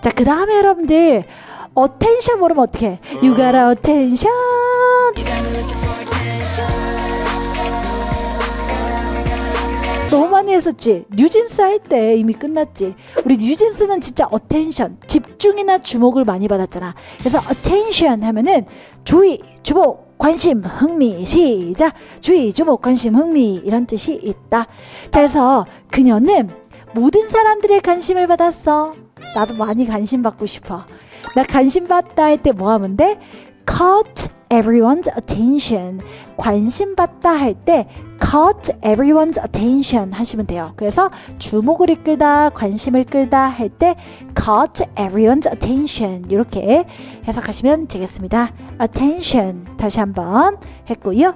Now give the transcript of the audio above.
자, 그 다음에 여러분들 attention 모르면 어떡해? You got attention. 너무 많이 했었지. 뉴진스 할 때 이미 끝났지. 우리 뉴진스는 진짜 attention, 집중이나 주목을 많이 받았잖아. 그래서 attention 하면은 주의, 주목, 관심, 흥미. 시작. 주의, 주목, 관심, 흥미 이런 뜻이 있다. 자, 그래서 그녀는 모든 사람들의 관심을 받았어. 나도 많이 관심 받고 싶어. 나 관심 받다 할 때 뭐 하면 돼? caught everyone's attention. 관심 받다 할 때 caught everyone's attention 하시면 돼요. 그래서 주목을 이끌다, 관심을 끌다 할 때 caught everyone's attention 이렇게 해석하시면 되겠습니다. attention 다시 한번 했고요.